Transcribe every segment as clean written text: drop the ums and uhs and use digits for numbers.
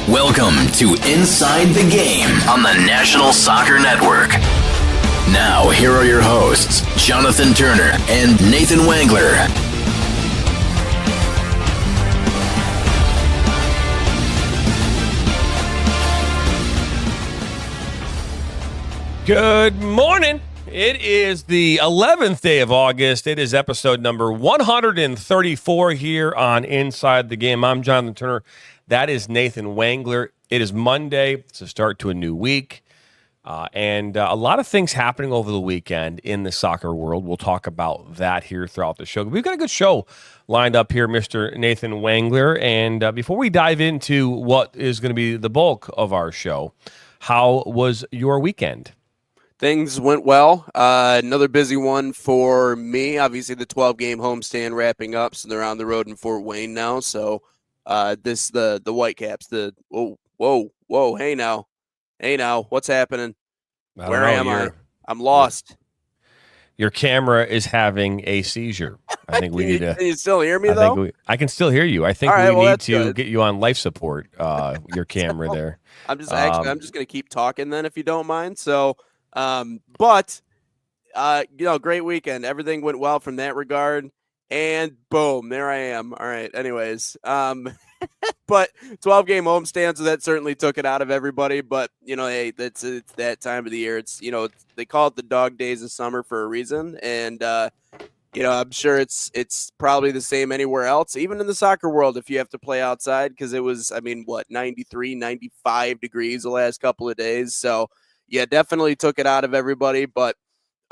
Welcome to Inside the Game on the National Soccer Network. Now, here are your hosts, Jonathan Turner and Nathan Wangler. Good morning. It is the 11th day of August. It is episode number 134 here on Inside the Game. I'm Jonathan Turner. That is Nathan Wangler. It is Monday. It's a start to a new week. And a lot of things happening over the weekend in the soccer world. We'll talk about that here throughout the show. We've got a good show lined up here, Mr. Nathan Wangler. And before we dive into what is going to be the bulk of our show, how was your weekend? Things went well. Another busy one for me. Obviously, the 12-game homestand wrapping up, so they're on the road in Fort Wayne now. So the Whitecaps. Whoa, hey now, what's happening? Where am I? I'm lost. Your camera is having a seizure. I think we need to. Can you still hear me though? I can still hear you. I think we need to get you on life support. Your camera there. I'm just going to keep talking then, if you don't mind. So. But great weekend. Everything went well from that regard, and boom, there I am. All right. Anyways, but 12-game homestand, so that certainly took it out of everybody. But hey, it's that time of the year. It's they call it the dog days of summer for a reason, and I'm sure it's probably the same anywhere else, even in the soccer world, if you have to play outside, because it was 93, 95 degrees the last couple of days, so. Yeah, definitely took it out of everybody, but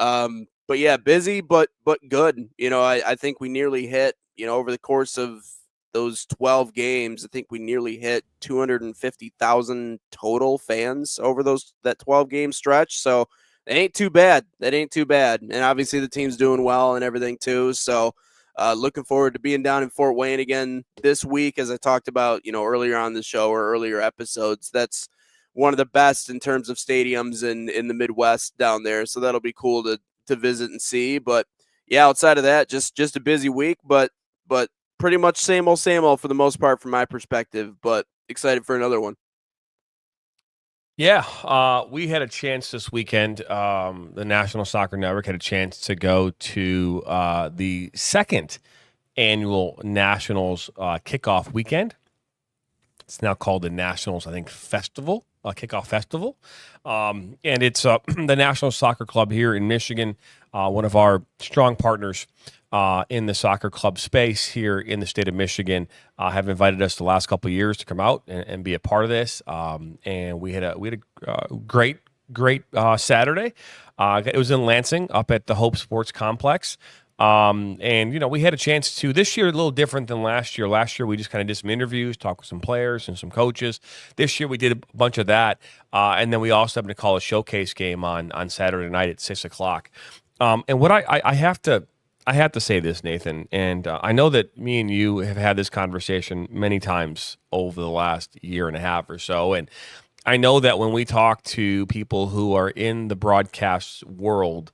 yeah, busy, but good. I think we nearly hit, over the course of those 12 games, I think we nearly hit 250,000 total fans over that 12-game stretch. So that ain't too bad. And obviously the team's doing well and everything too. So looking forward to being down in Fort Wayne again this week, as I talked about, earlier on the show or earlier episodes. That's one of the best in terms of stadiums in the Midwest down there. So that'll be cool to visit and see. But yeah, outside of that, just a busy week, but pretty much same old for the most part from my perspective, but excited for another one. Yeah, we had a chance this weekend. The National Soccer Network had a chance to go to the second annual Nationals kickoff weekend. It's now called the Nationals, I think, Festival. Kickoff Festival, and it's the National Soccer Club here in Michigan, one of our strong partners in the soccer club space here in the state of Michigan, have invited us the last couple of years to come out and be a part of this, and we had a great Saturday. It was in Lansing up at the Hope Sports Complex. And we had a chance to, this year a little different than last year. Last year we just kind of did some interviews, talked with some players and some coaches. This year we did a bunch of that, and then we also happened to call a showcase game on Saturday night at 6:00. And what I have to say this, Nathan, and I know that me and you have had this conversation many times over the last year and a half or so, and I know that when we talk to people who are in the broadcast world,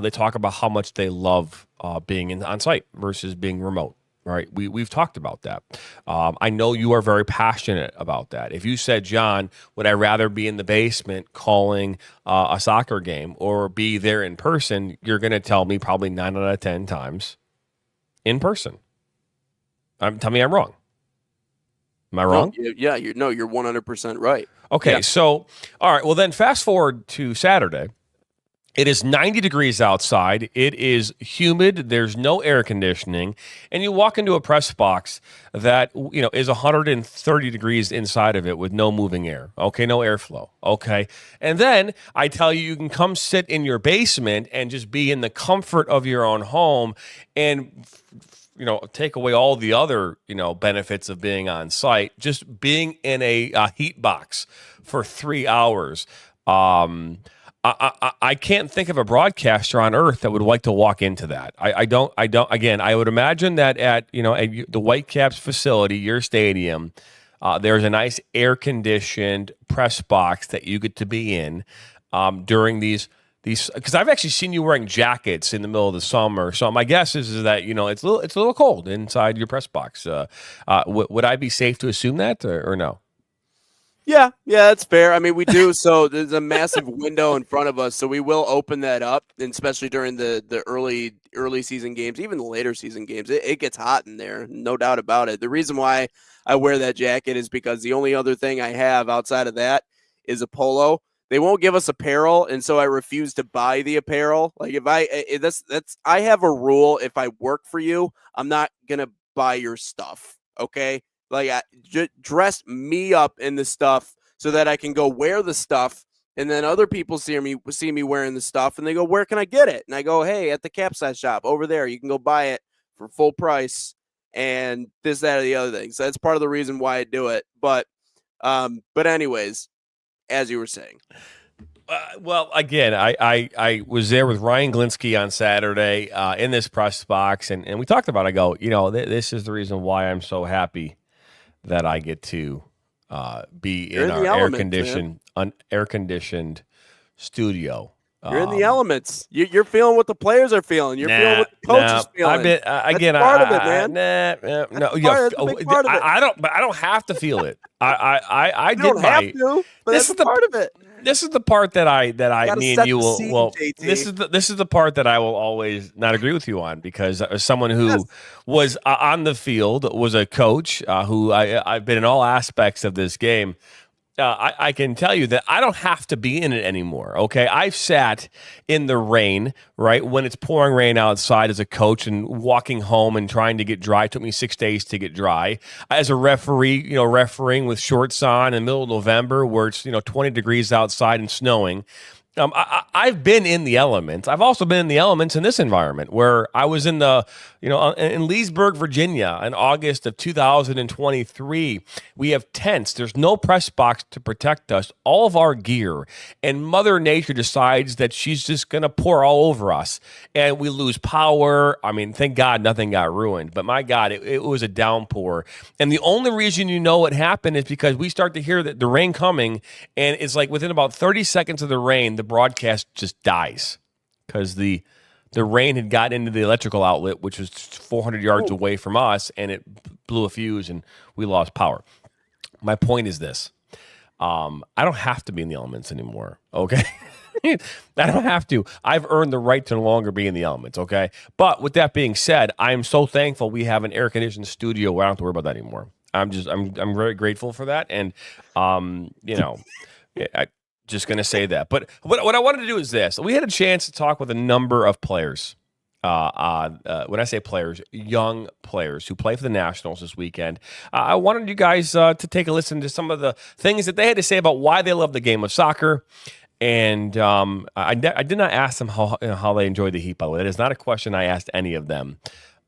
they talk about how much they love being on site versus being remote, right? We've talked about that. I know you are very passionate about that. If you said, John, would I rather be in the basement calling a soccer game or be there in person, you're going to tell me probably 9 out of 10 times in person. Tell me I'm wrong. Am I wrong? No, yeah, you're 100% right. Okay, yeah. So, all right, well then fast forward to Saturday. It is 90 degrees outside. It is humid. There's no air conditioning. And you walk into a press box that, is 130 degrees inside of it with no moving air. Okay, no airflow. Okay. And then I tell you, you can come sit in your basement and just be in the comfort of your own home and take away all the other, benefits of being on site, just being in a heat box for 3 hours. I can't think of a broadcaster on earth that would like to walk into that. I don't. Again, I would imagine that at the Whitecaps facility, your stadium, there's a nice air-conditioned press box that you get to be in during these because I've actually seen you wearing jackets in the middle of the summer. So my guess is that it's a little cold inside your press box. Would I be safe to assume that or no? Yeah, that's fair. I mean, we do. So there's a massive window in front of us, so we will open that up, and especially during the early season games, even the later season games. It gets hot in there, no doubt about it. The reason why I wear that jacket is because the only other thing I have outside of that is a polo. They won't give us apparel, and so I refuse to buy the apparel. Like I have a rule. If I work for you, I'm not gonna buy your stuff. Okay. Like, dress me up in the stuff so that I can go wear the stuff, and then other people see me wearing the stuff, and they go, "Where can I get it?" And I go, "Hey, at the capsize shop over there. You can go buy it for full price." And this, that, or the other thing. So that's part of the reason why I do it. But anyways, as you were saying. Well, again, I was there with Ryan Glinsky on Saturday in this press box, and we talked about it. I go, this is the reason why I'm so happy that I get to be in our air conditioned studio. You're in the elements. You're feeling what the players are feeling. You're feeling what the coach is feeling. That's part of it, man. No, I don't have to feel it. I don't have to, but that's part of it. This is the part that me and you will. Well, JT. this is the part that I will always not agree with you on, because as someone who was on the field, was a coach who I've been in all aspects of this game. I can tell you that I don't have to be in it anymore, okay? I've sat in the rain, right, when it's pouring rain outside as a coach, and walking home and trying to get dry. It took me 6 days to get dry. As a referee, refereeing with shorts on in the middle of November where it's, 20 degrees outside and snowing. I've been in the elements. I've also been in the elements in this environment, where I was in in Leesburg, Virginia, in August of 2023. We have tents. There's no press box to protect us. All of our gear, and Mother Nature decides that she's just going to pour all over us, and we lose power. I mean, thank God nothing got ruined, but my God, it was a downpour. And the only reason what happened is because we start to hear the rain coming, and it's like within about 30 seconds of the rain, the broadcast just dies, because the rain had gotten into the electrical outlet, which was 400 yards away from us, and it blew a fuse, and we lost power. My point is this. I don't have to be in the elements anymore, okay? I don't have to. I've earned the right to no longer be in the elements, okay? But with that being said, I'm so thankful we have an air-conditioned studio where I don't have to worry about that anymore. I'm very grateful for that, and, just going to say that. But what I wanted to do is this. We had a chance to talk with a number of players. When I say players, young players who play for the Nationals this weekend. I wanted you guys to take a listen to some of the things that they had to say about why they love the game of soccer. And I did not ask them how they enjoy the heat, by the way. That is not a question I asked any of them.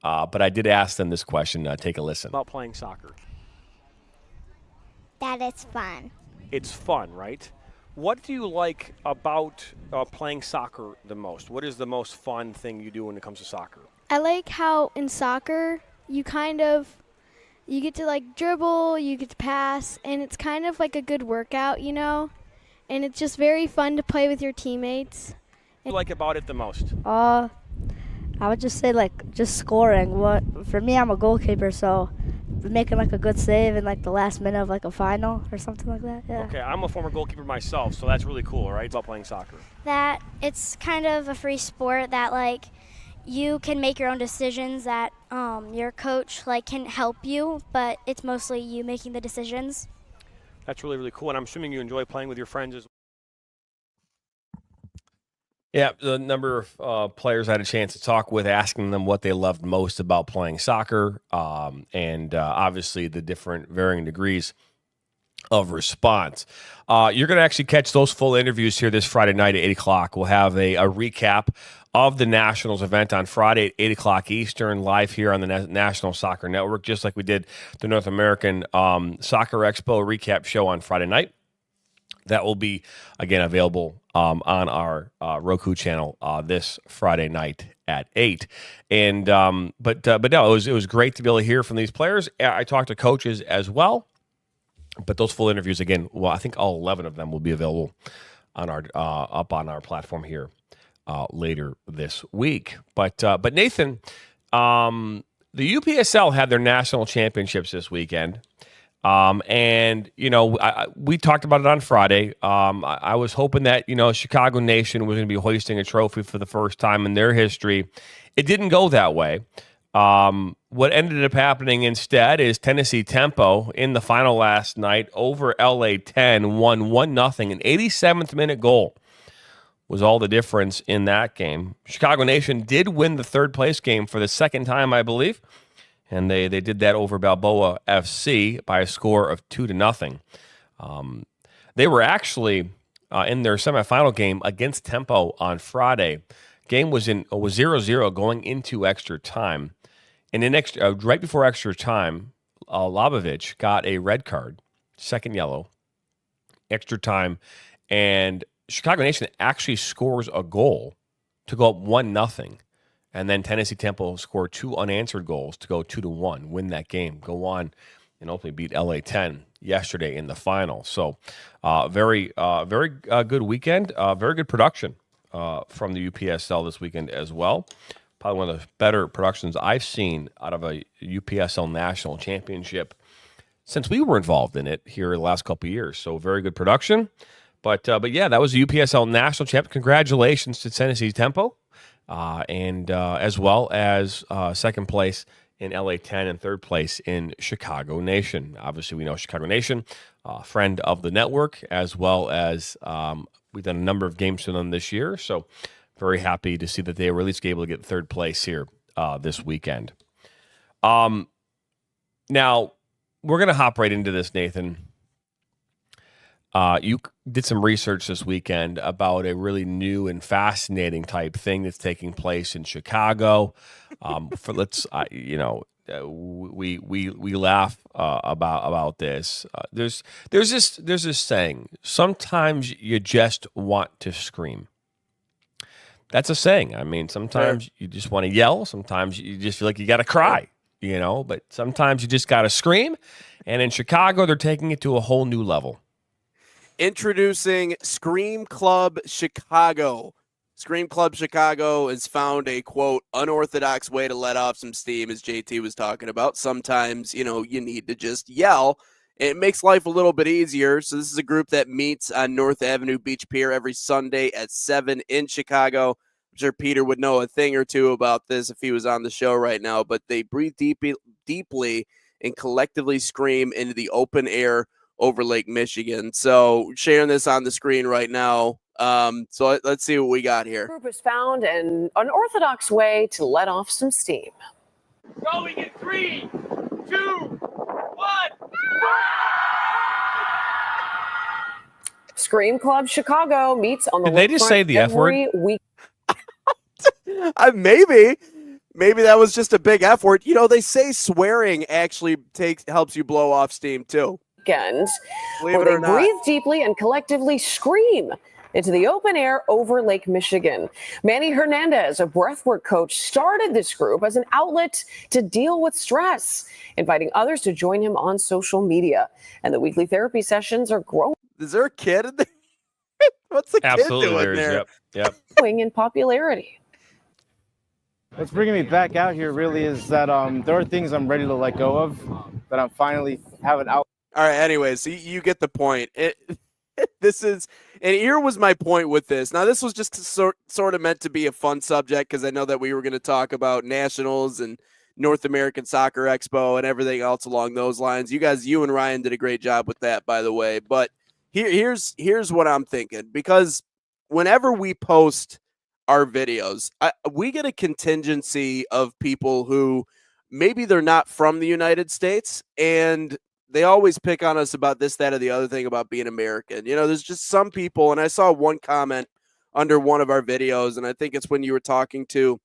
But I did ask them this question. Take a listen. About playing soccer. That it's fun. It's fun, right? What do you like about playing soccer the most? What is the most fun thing you do when it comes to soccer? I like how in soccer you get to dribble, you get to pass, and it's kind of like a good workout, and it's just very fun to play with your teammates. What do you like about it the most? I would just say just scoring. For me, I'm a goalkeeper, so making a good save in the last minute of a final or something like that. Yeah. Okay, I'm a former goalkeeper myself, so that's really cool, right? About playing soccer. That it's kind of a free sport that you can make your own decisions, that your coach can help you, but it's mostly you making the decisions. That's really, really cool, and I'm assuming you enjoy playing with your friends as well. Yeah, the number of players I had a chance to talk with, asking them what they loved most about playing soccer, and obviously the different varying degrees of response. You're going to actually catch those full interviews here this Friday night at 8 o'clock. We'll have a recap of the Nationals event on Friday at 8 o'clock Eastern, live here on the National Soccer Network, just like we did the North American Soccer Expo recap show on Friday night. That will be, again, available on our Roku channel this Friday night at 8. And but no, it was great to be able to hear from these players. I talked to coaches as well, but those full interviews, again, well, I think all 11 of them will be available on our up on our platform here later this week. But Nathan, the UPSL had their national championships this weekend. And, we talked about it on Friday. I was hoping that, Chicago Nation was going to be hoisting a trophy for the first time in their history. It didn't go that way. What ended up happening instead is Tennessee Tempo in the final last night over LA 10 won 1-0. An 87th minute goal was all the difference in that game. Chicago Nation did win the third place game for the second time, I believe. And they did that over Balboa FC by a score of 2-0. They were actually in their semifinal game against Tempo on Friday. Game was 0-0 going into extra time. And right before extra time, Labovich got a red card, second yellow, extra time, and Chicago Nation actually scores a goal to go up 1-0. And then Tennessee Temple scored 2 unanswered goals to go 2-1, win that game, go on, and ultimately beat LA 10 yesterday in the final. So, very good weekend, very good production from the UPSL this weekend as well. Probably one of the better productions I've seen out of a UPSL national championship since we were involved in it here the last couple of years. So, very good production. But yeah, that was the UPSL national champ. Congratulations to Tennessee Tempo. And as well as second place in LA 10 and third place in Chicago Nation. Obviously, we know Chicago Nation, friend of the network, as well as we've done a number of games for them this year. So very happy to see that they were at least able to get third place here this weekend. Now, we're going to hop right into this, Nathan. You did some research this weekend about a really new and fascinating type thing that's taking place in Chicago. We laugh about this. There's this saying. Sometimes you just want to scream. That's a saying. I mean, sometimes you just want to yell. Sometimes you just feel like you got to cry. But sometimes you just got to scream. And in Chicago, they're taking it to a whole new level. Introducing Scream Club Chicago. Scream Club Chicago has found a, quote, unorthodox way to let off some steam, as JT was talking about. Sometimes, you need to just yell. It makes life a little bit easier. So this is a group that meets on North Avenue Beach Pier every Sunday at 7 in Chicago. I'm sure Peter would know a thing or two about this if he was on the show right now. But they breathe deeply and collectively scream into the open air over Lake Michigan. So sharing this on the screen right now. So let's see what we got here. The group has found an unorthodox way to let off some steam. Going in 3, 2, 1. Scream Club Chicago meets on the Did they just say the F word? Week. Maybe that was just a big F word. They say swearing actually helps you blow off steam too. Weekend, Believe where it or they not. breathe deeply and collectively scream into the open air over Lake Michigan. Manny Hernandez, a breathwork coach, started this group as an outlet to deal with stress, inviting others to join him on social media. And the weekly therapy sessions are growing. Is there a kid in there? What's the Absolutely, kid doing there? Yep. in popularity. What's bringing me back out here really is that there are things I'm ready to let go of, that I'm finally having out. All right, anyways, you get the point. And here was my point with this. Now, this was just sort of meant to be a fun subject because I know that we were going to talk about nationals and North American Soccer Expo and everything else along those lines. You and Ryan did a great job with that, by the way. But here's what I'm thinking, because whenever we post our videos, we get a contingency of people who maybe they're not from the United States, and they always pick on us about this, that, or the other thing about being American. There's just some people, and I saw one comment under one of our videos, and I think it's when you were talking to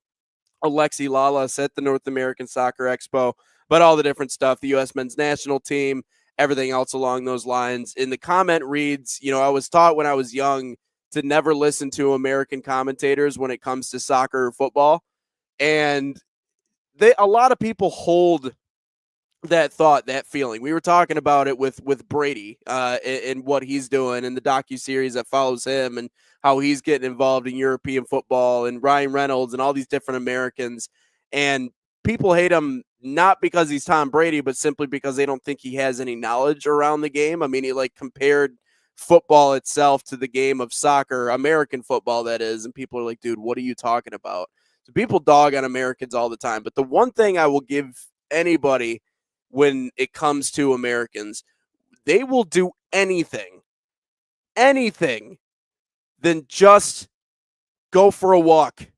Alexi Lalas at the North American Soccer Expo about all the different stuff, the U.S. men's national team, everything else along those lines. And the comment reads, I was taught when I was young to never listen to American commentators when it comes to soccer or football. And a lot of people hold that thought, that feeling. We were talking about it with Brady and what he's doing in the docuseries that follows him and how he's getting involved in European football, and Ryan Reynolds and all these different Americans. And people hate him not because he's Tom Brady, but simply because they don't think he has any knowledge around the game. I mean, he like compared football itself to the game of soccer, American football, that is. And people are like, dude, what are you talking about? So people dog on Americans all the time. But the one thing I will give anybody when it comes to Americans, they will do anything than just go for a walk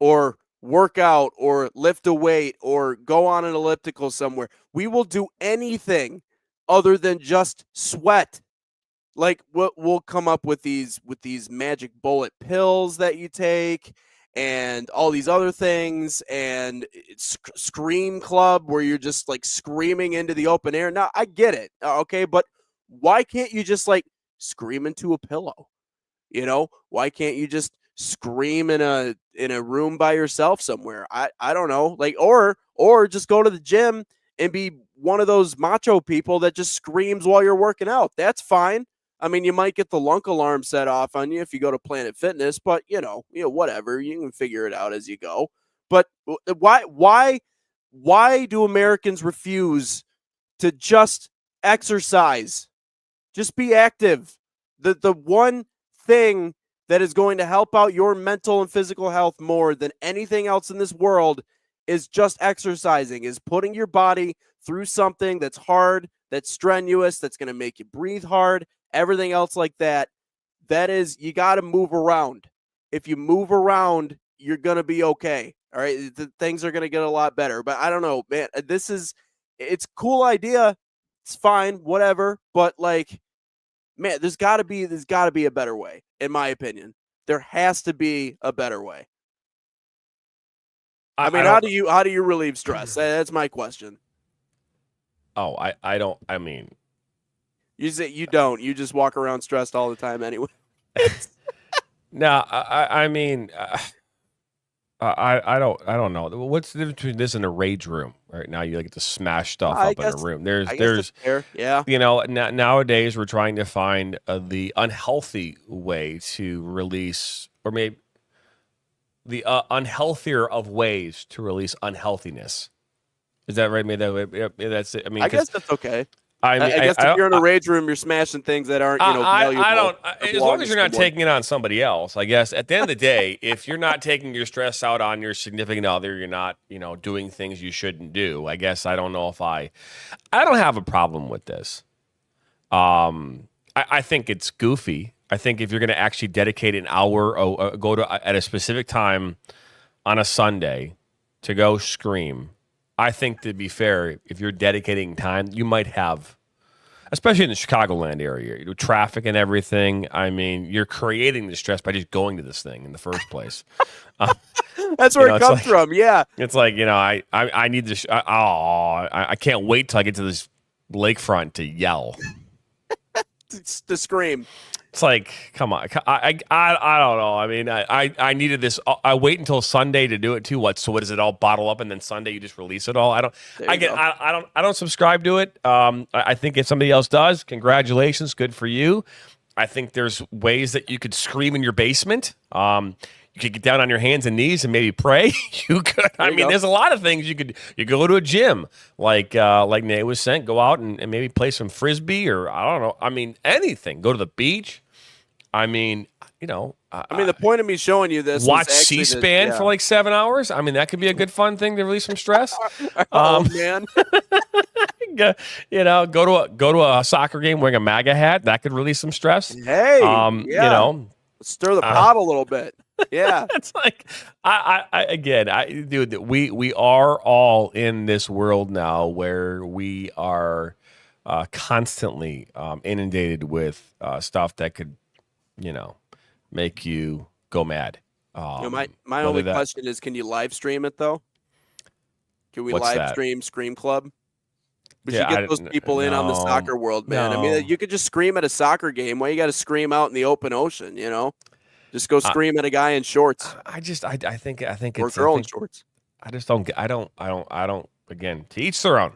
or work out or lift a weight or go on an elliptical somewhere. We will do anything other than just sweat. Like we'll come up with these magic bullet pills that you take and all these other things, and it's scream club where you're just like screaming into the open air. Now I get it, okay, but why can't you just like scream into a pillow? Why can't you just scream in a room by yourself somewhere? I don't know, like or just go to the gym and be one of those macho people that just screams while you're working out. That's fine. I mean, you might get the lunk alarm set off on you if you go to Planet Fitness, but whatever, you can figure it out as you go. But why do Americans refuse to just exercise? Just be active. The one thing that is going to help out your mental and physical health more than anything else in this world is just exercising, is putting your body through something that's hard, that's strenuous, that's going to make you breathe hard, everything else like that. That is, you got to move around. If you move around, you're going to be okay. All right. Things are going to get a lot better. But I don't know, man, it's a cool idea. It's fine, whatever. But like, man, there's got to be a better way, in my opinion. There has to be a better way. I mean, how do you relieve stress? That's my question. Oh, I don't. I mean, you say you don't. You just walk around stressed all the time anyway. No, I mean, I don't know. What's the difference between this and a rage room? Right now, you get to smash stuff up in a room. There's yeah. Nowadays we're trying to find the unhealthy way to release, or maybe the unhealthier of ways to release unhealthiness. Is that right? Maybe that's it. I mean, I guess that's okay. I guess if you're in a rage room, you're smashing things that aren't, valuable. I don't. As long as you're not taking it on somebody else, I guess. At the end of the day, if you're not taking your stress out on your significant other, you're not, doing things you shouldn't do. I guess I don't know if I don't have a problem with this. I think it's goofy. I think if you're going to actually dedicate an hour or go to at a specific time on a Sunday to go scream, I think, to be fair, if you're dedicating time, you might have, especially in the Chicagoland area, traffic and everything. I mean, you're creating the stress by just going to this thing in the first place. That's where it comes from. Yeah, it's like I need this. I can't wait till I get to this lakefront to yell, to scream. It's like, come on. I don't know. I mean, I needed this. I wait until Sunday to do it too. So what does it all bottle up and then Sunday you just release it all? I don't subscribe to it. I think if somebody else does, congratulations, good for you. I think there's ways that you could scream in your basement. You could get down on your hands and knees and maybe pray. You could. There's a lot of things you could. You go to a gym, like Nate was saying, go out and maybe play some frisbee, or I don't know. I mean, anything. Go to the beach. I mean, the point of me showing you this, watch C-SPAN for like 7 hours. I mean, that could be a good fun thing to release some stress. Man. Go to a soccer game wearing a MAGA hat. That could release some stress. Hey, stir the pot a little bit. Yeah, it's like we are all in this world now where we are constantly inundated with stuff that could, make you go mad. My only question is, can you live stream it though? Can we live stream Scream Club? We should get those people in on the soccer world, man. No. I mean, you could just scream at a soccer game. Why you got to scream out in the open ocean? Just go scream at a guy in shorts. I think or it's girl in shorts. I just don't. I don't. Again, to each their own.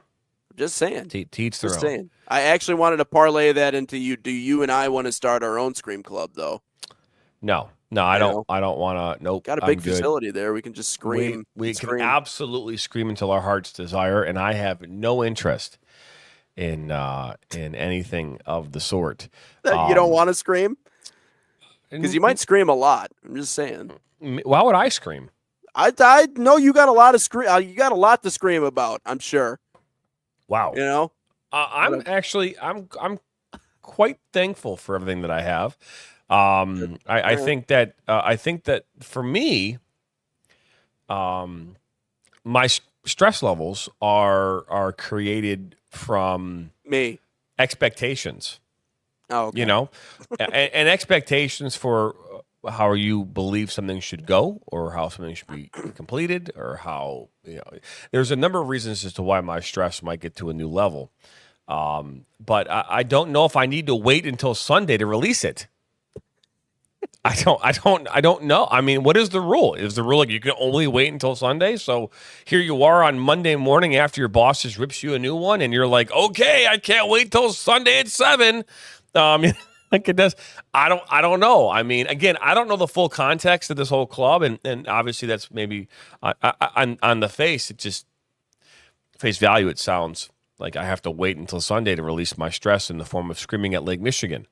Just saying. To each their own. Saying. I actually wanted to parlay that into you. Do you and I want to start our own Scream Club, though? No. No, I don't want to. Nope. Got a I'm big good. facility there. We can just scream. We and can scream. absolutely scream until our hearts desire, and I have no interest in anything of the sort. You don't want to scream? Because you might scream a lot. I'm just saying. Why would I scream? I know you got a lot of scream. You got a lot to scream about. I'm sure. Wow. You know. I'm quite thankful for everything that I have. I think that for me, my stress levels are created from me expectations. Oh, okay. You know, and expectations for how you believe something should go, or how something should be completed, or how, there's a number of reasons as to why my stress might get to a new level. But I don't know if I need to wait until Sunday to release it. I don't know. I mean, what is the rule? Is the rule like you can only wait until Sunday? So here you are on Monday morning after your boss just rips you a new one, and you're like, okay, I can't wait till Sunday at 7. Like it does. I don't know. I mean, again, I don't know the full context of this whole club, and obviously that's maybe on the face. It just face value. It sounds like I have to wait until Sunday to release my stress in the form of screaming at Lake Michigan.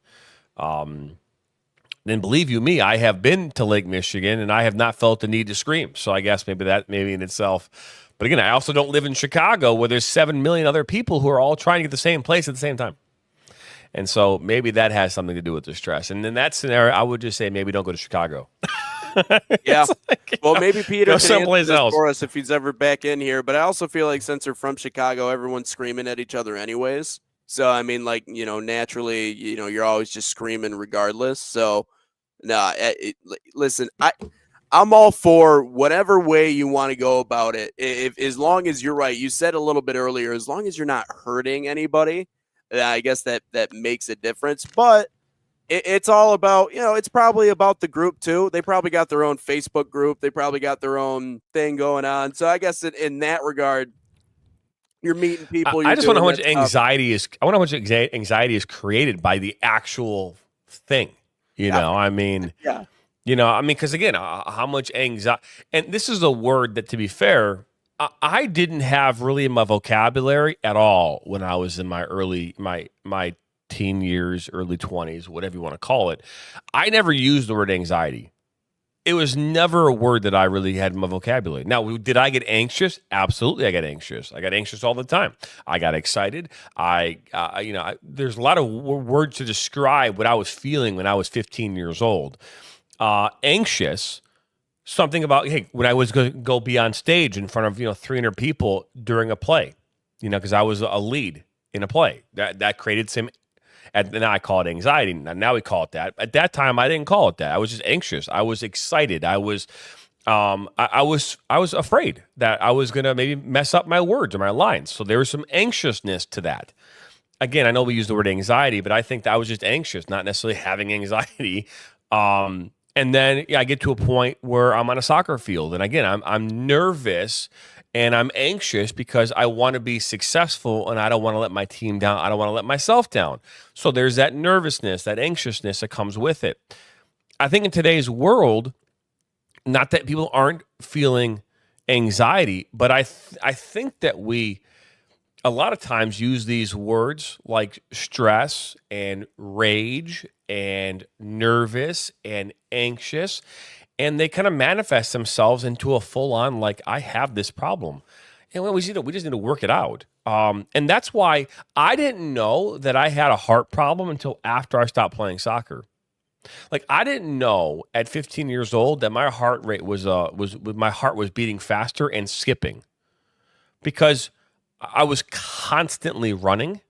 Then believe you me, I have been to Lake Michigan and I have not felt the need to scream. So I guess maybe in itself. But again, I also don't live in Chicago where there's 7 million other people who are all trying to get the same place at the same time. And so maybe that has something to do with the stress. And in that scenario, I would just say maybe don't go to Chicago. Yeah. Well, maybe Peter go can someplace answer this else for us if he's ever back in here. But I also feel like since they're from Chicago, everyone's screaming at each other anyways. So, I mean, like, naturally, you're always just screaming regardless. So, listen, I'm all for whatever way you want to go about it. If as long as you're right, you said a little bit earlier, as long as you're not hurting anybody, I guess that makes a difference. But it's all about, it's probably about the group too. They probably got their own Facebook group. They probably got their own thing going on. So I guess in that regard, you're meeting people. I just want to know how much anxiety is. I want to know how much anxiety is created by the actual thing. I mean, yeah. Because again, how much anxiety, and this is a word that, to be fair, I didn't have really in my vocabulary at all when I was in my teen years, early 20s, whatever you want to call it. I never used the word anxiety. It was never a word that I really had in my vocabulary. Now, did I get anxious? Absolutely, I got anxious. I got anxious all the time. I got excited. There's a lot of words to describe what I was feeling when I was 15 years old. Anxious, something about, hey, when I was going to go be on stage in front of 300 people during a play, because I was a lead in a play. That created some. And now I call it anxiety. Now we call it that. At that time, I didn't call it that. I was just anxious. I was excited. I was afraid that I was going to maybe mess up my words or my lines. So there was some anxiousness to that. Again, I know we use the word anxiety, but I think that I was just anxious, not necessarily having anxiety. And then I get to a point where I'm on a soccer field, and again, I'm nervous. And I'm anxious because I want to be successful and I don't want to let my team down. I don't want to let myself down. So there's that nervousness, that anxiousness that comes with it. I think in today's world, not that people aren't feeling anxiety, but I think that we a lot of times use these words like stress and rage and nervous and anxious, and they kind of manifest themselves into a full-on, like, I have this problem. And we just need to work it out. And that's why I didn't know that I had a heart problem until after I stopped playing soccer. Like, I didn't know at 15 years old that my heart rate was my heart was beating faster and skipping because I was constantly running,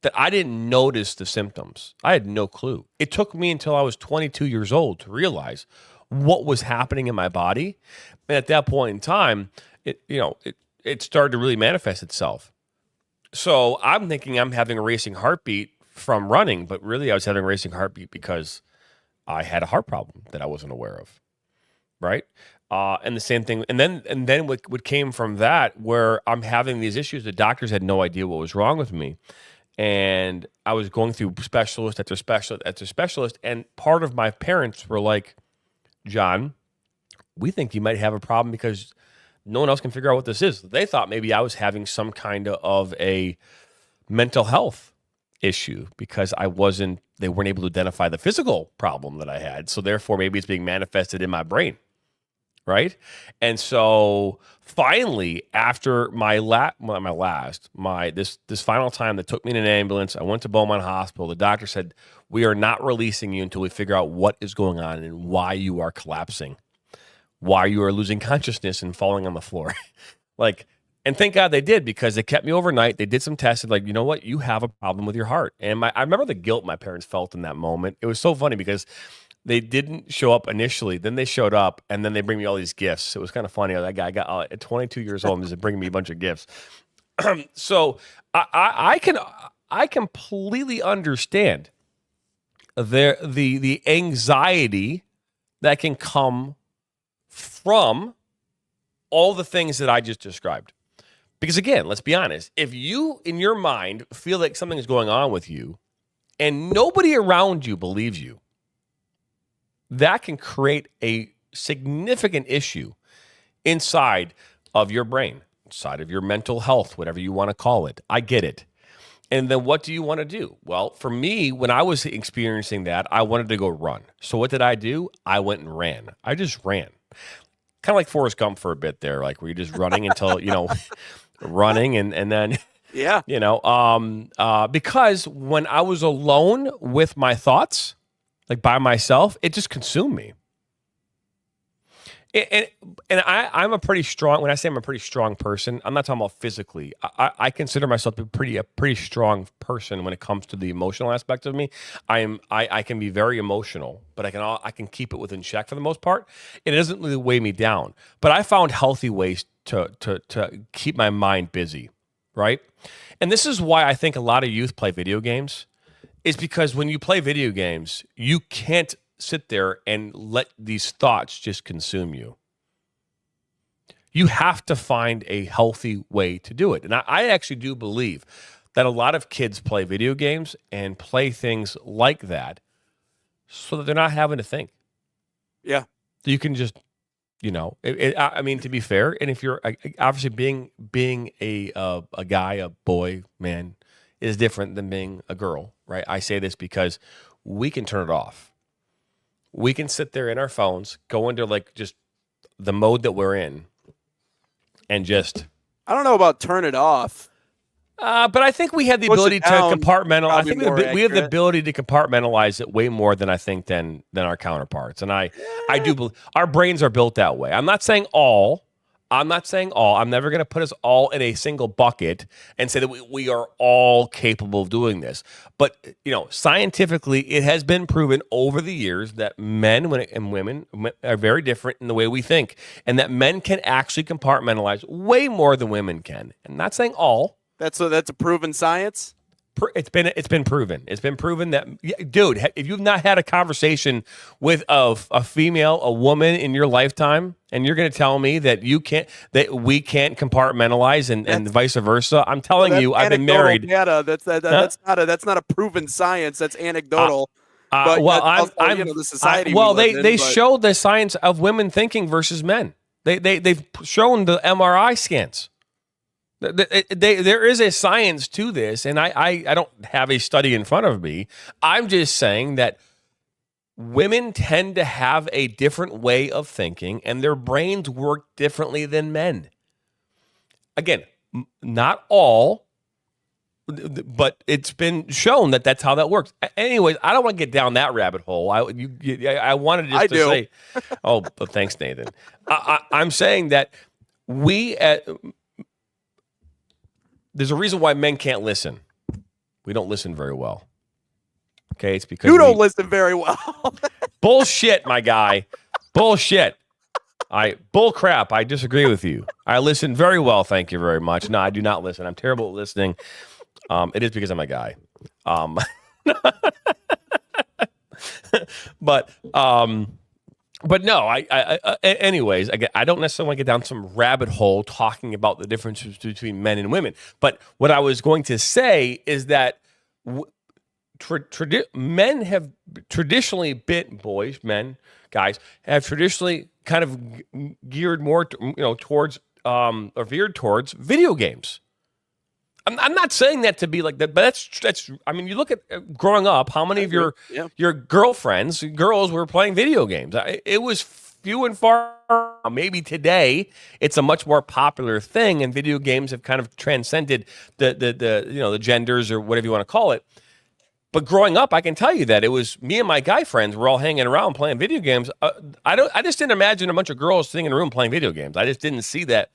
that I didn't notice the symptoms. I had no clue. It took me until I was 22 years old to realize what was happening in my body. And at that point in time, it started to really manifest itself. So I'm thinking I'm having a racing heartbeat from running, but really I was having a racing heartbeat because I had a heart problem that I wasn't aware of, right? And the same thing, and then what came from that, where I'm having these issues, the doctors had no idea what was wrong with me. and I was going through specialist after specialist after specialist, and part of my parents were like, John, we think you might have a problem because no one else can figure out what this is. They thought maybe I was having some kind of a mental health issue because they weren't able to identify the physical problem that I had. So therefore, maybe it's being manifested in my brain. Right. And so finally, after this final time that took me in an ambulance, I went to Beaumont Hospital. The doctor said, we are not releasing you until we figure out what is going on and why you are collapsing, why you are losing consciousness and falling on the floor. And thank God they did, because they kept me overnight. They did some tests. Like, you know what? You have a problem with your heart. And I remember the guilt my parents felt in that moment. It was so funny because they didn't show up initially. Then they showed up, and then they bring me all these gifts. It was kind of funny. That guy got at 22 years old and just bringing me a bunch of gifts. So I completely understand the anxiety that can come from all the things that I just described. Because again, let's be honest, if you in your mind feel like something is going on with you and nobody around you believes you, that can create a significant issue inside of your brain, inside of your mental health, whatever you want to call it. I get it. And then what do you want to do? Well, for me, when I was experiencing that, I wanted to go run. So what did I do? I went and ran. I just ran. Kind of like Forrest Gump for a bit there, like where you're just running until, running and then, yeah, because when I was alone with my thoughts, like by myself, it just consumed me. And I'm a pretty strong, when I say I'm a pretty strong person, I'm not talking about physically. I consider myself to be a pretty strong person when it comes to the emotional aspect of me. I can be very emotional, but I can keep it within check for the most part. It doesn't really weigh me down. But I found healthy ways to keep my mind busy, right? And this is why I think a lot of youth play video games, is because when you play video games, you can't sit there and let these thoughts just consume you. You have to find a healthy way to do it. And I actually do believe that a lot of kids play video games and play things like that so that they're not having to think. Yeah. You can just, I mean, to be fair, and if you're obviously being a guy, a boy, man, is different than being a girl, right? I say this because we can turn it off. We can sit there in our phones, go into like just the mode that we're in, and just. I don't know about turn it off. But I think we have the ability to compartmentalize. I think we have the ability to compartmentalize it way more than I think than our counterparts. And I do believe our brains are built that way. I'm not saying all. I'm never going to put us all in a single bucket and say that we are all capable of doing this. But, scientifically, it has been proven over the years that men and women are very different in the way we think, and that men can actually compartmentalize way more than women can. I'm not saying all. That's a proven science? It's been proven. It's been proven that, dude, if you've not had a conversation with a female, a woman in your lifetime, and you're going to tell me that we can't compartmentalize and vice versa, I'm telling you, I've been married. Data. That's not a proven science. That's anecdotal. But the society. Well, they showed the science of women thinking versus men. They've shown the MRI scans. There is a science to this, and I don't have a study in front of me. I'm just saying that women tend to have a different way of thinking, and their brains work differently than men. Again, not all, but it's been shown that that's how that works. Anyways, I don't want to get down that rabbit hole. I wanted just to say, oh, but thanks, Nathan. I'm saying that there's a reason why men can't listen. We don't listen very well. Okay, it's because you don't listen very well. Bullshit, my guy. Bullshit. Bull crap. I disagree with you. I listen very well. Thank you very much. No, I do not listen. I'm terrible at listening. It is because I'm a guy. But no, anyways, I don't necessarily want to get down some rabbit hole talking about the differences between men and women. But what I was going to say is that Men have traditionally been guys have traditionally kind of geared more, towards or veered towards video games. I'm not saying that to be like that, but that's. I mean, you look at growing up, how many of your girlfriends, girls, were playing video games? It was few and far. Maybe today it's a much more popular thing, and video games have kind of transcended the genders or whatever you want to call it. But growing up, I can tell you that it was me and my guy friends were all hanging around playing video games. I just didn't imagine a bunch of girls sitting in a room playing video games. I just didn't see that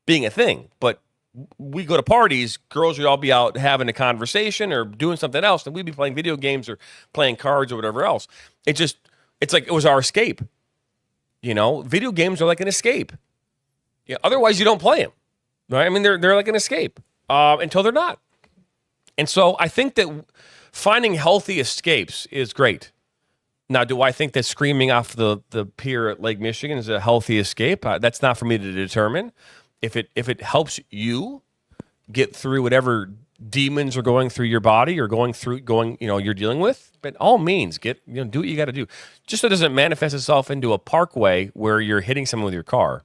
being a thing. But we go to parties, girls would all be out having a conversation or doing something else, and we'd be playing video games or playing cards or whatever else. It's like it was our escape. Video games are like an escape. Otherwise, you don't play them, right? I mean, they're like an escape until they're not. And so I think that finding healthy escapes is great. Now, do I think that screaming off the pier at Lake Michigan is a healthy escape? That's not for me to determine. If it helps you get through whatever demons are going through your body or you're dealing with, by all means, do what you got to do. Just so it doesn't manifest itself into a parkway where you're hitting someone with your car,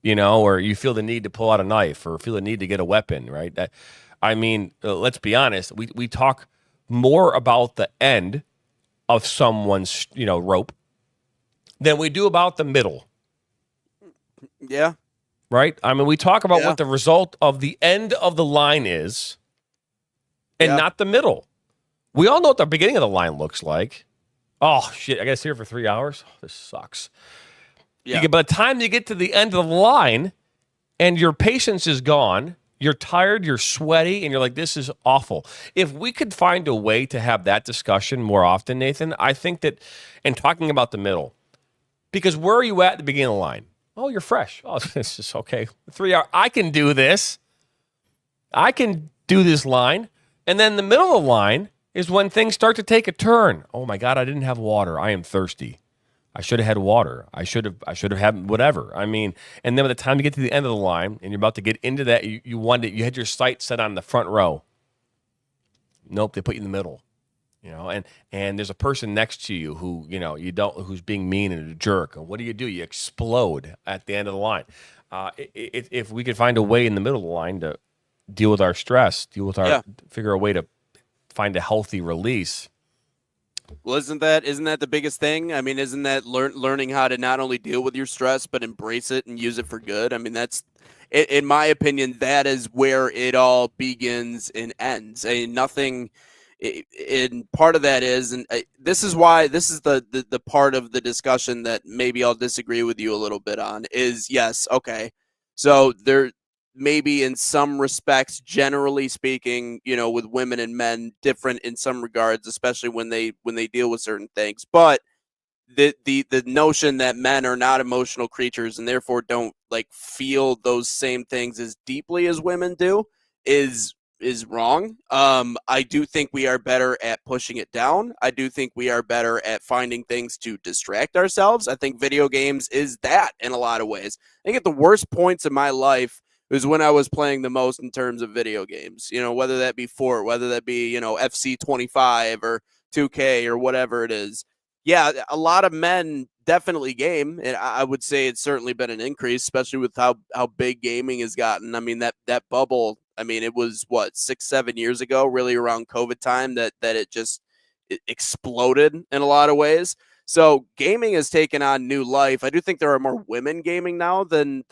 or you feel the need to pull out a knife or feel the need to get a weapon, right? Let's be honest. We talk more about the end of someone's, rope than we do about the middle. Yeah. Right? I mean, we talk about what the result of the end of the line is and not the middle. We all know what the beginning of the line looks like. Oh, shit. I got to sit here for 3 hours? Oh, this sucks. Yeah. By the time you get to the end of the line and your patience is gone, you're tired, you're sweaty, and you're like, this is awful. If we could find a way to have that discussion more often, Nathan, I think that, and talking about the middle, because where are you at the beginning of the line? Oh, you're fresh. Oh, this is okay. 3 hours. I can do this. I can do this line. And then the middle of the line is when things start to take a turn. Oh my God, I didn't have water. I am thirsty. I should have had water. I should have had whatever. I mean, and then by the time you get to the end of the line and you're about to get into that, you had your sight set on the front row. Nope, they put you in the middle. And there's a person next to you who, who's being mean and a jerk. And what do? You explode at the end of the line. If we could find a way in the middle of the line to deal with our stress, figure a way to find a healthy release. Well, isn't that the biggest thing? I mean, isn't that learning how to not only deal with your stress, but embrace it and use it for good? I mean, that's, in my opinion, that is where it all begins and ends. Nothing. And part of that is, and this is the part of the discussion that maybe I'll disagree with you a little bit on, is yes, okay, so there maybe in some respects, generally speaking, with women and men different in some regards, especially when they deal with certain things, but the notion that men are not emotional creatures and therefore don't feel those same things as deeply as women do is wrong. I do think we are better at pushing it down. I do think we are better at finding things to distract ourselves. I think video games is that in a lot of ways. I think at the worst points in my life was when I was playing the most in terms of video games, whether that be Fort, whether that be, FC 25 or 2K or whatever it is. Yeah, a lot of men definitely game, and I would say it's certainly been an increase, especially with how big gaming has gotten. I mean, that bubble, I mean, it was 6-7 years ago, really around COVID time, that it exploded in a lot of ways. So gaming has taken on new life. I do think there are more women gaming now than